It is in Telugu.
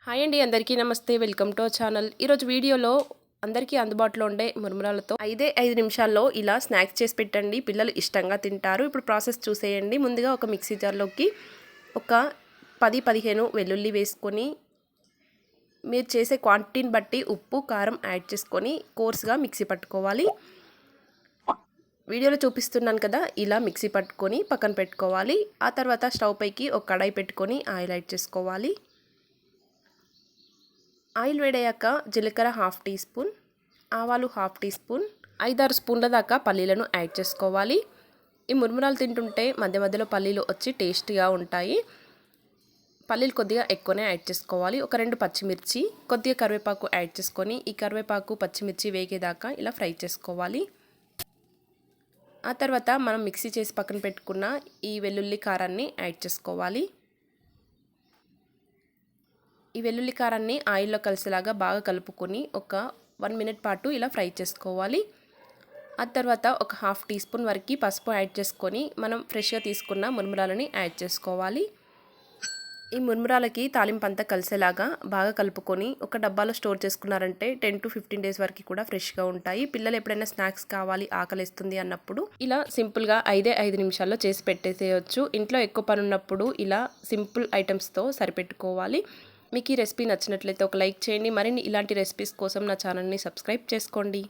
హాయ్ అండి, అందరికీ నమస్తే. Welcome to our channel. ఈరోజు వీడియోలో అందరికీ అందుబాటులో ఉండే మురుమురాలతో 5 నిమిషాల్లో ఇలా స్నాక్స్ చేసి పెట్టండి. పిల్లలు ఇష్టంగా తింటారు. ఇప్పుడు ప్రాసెస్ చూసేయండి. ముందుగా ఒక మిక్సీ జార్లోకి ఒక 10-15 వెల్లుల్లి వేసుకొని మీరు చేసే క్వాంటిటీని బట్టి ఉప్పు కారం యాడ్ చేసుకొని కోర్స్గా మిక్సీ పట్టుకోవాలి. వీడియోలో చూపిస్తున్నాను కదా, ఇలా మిక్సీ పట్టుకొని పక్కన పెట్టుకోవాలి. ఆ తర్వాత స్టవ్ పైకి ఒక కడాయి పెట్టుకొని ఆయిల్ యాడ్ చేసుకోవాలి. ఆయిల్ వేడయ్యాక జీలకర్ర 1/2 టీ స్పూన్, ఆవాలు 1/2 టీ స్పూన్, 5-6 స్పూన్ల దాకా పల్లీలను యాడ్ చేసుకోవాలి. ఈ మురుమురాలు తింటుంటే మధ్య మధ్యలో పల్లీలు వచ్చి టేస్టీగా ఉంటాయి. పల్లీలు కొద్దిగా ఎక్కువనే యాడ్ చేసుకోవాలి. ఒక 2 పచ్చిమిర్చి, కొద్దిగా కరివేపాకు యాడ్ చేసుకొని ఈ కరివేపాకు పచ్చిమిర్చి వేగేదాకా ఇలా ఫ్రై చేసుకోవాలి. ఆ తర్వాత మనం మిక్సీ చేసి పక్కన పెట్టుకున్న ఈ వెల్లుల్లి కారాన్ని యాడ్ చేసుకోవాలి. ఈ వెల్లుల్లి కారాన్ని ఆయిల్లో కలిసేలాగా బాగా కలుపుకొని ఒక 1 మినిట్ పాటు ఇలా ఫ్రై చేసుకోవాలి. ఆ తర్వాత ఒక 1/2 టీ స్పూన్ వరకు పసుపు యాడ్ చేసుకొని మనం ఫ్రెష్గా తీసుకున్న మురుమురాలని యాడ్ చేసుకోవాలి. ఈ మురుమురాలకి తాలింపు అంతా కలిసేలాగా బాగా కలుపుకొని ఒక డబ్బాలో స్టోర్ చేసుకున్నారంటే 10-15 డేస్ వరకు కూడా ఫ్రెష్గా ఉంటాయి. పిల్లలు ఎప్పుడైనా స్నాక్స్ కావాలి, ఆకలిస్తుంది అన్నప్పుడు ఇలా సింపుల్గా 5 నిమిషాల్లో చేసి పెట్టేసేయచ్చు. ఇంట్లో ఎక్కువ పని ఉన్నప్పుడు ఇలా సింపుల్ ఐటమ్స్తో సరిపెట్టుకోవాలి. మీకు ఈ రెసిపీ నచ్చినట్లయితే ఒక లైక్ చేయండి. మరిన్ని ఇలాంటి రెసిపీస్ కోసం నా ఛానల్ని సబ్స్క్రైబ్ చేసుకోండి.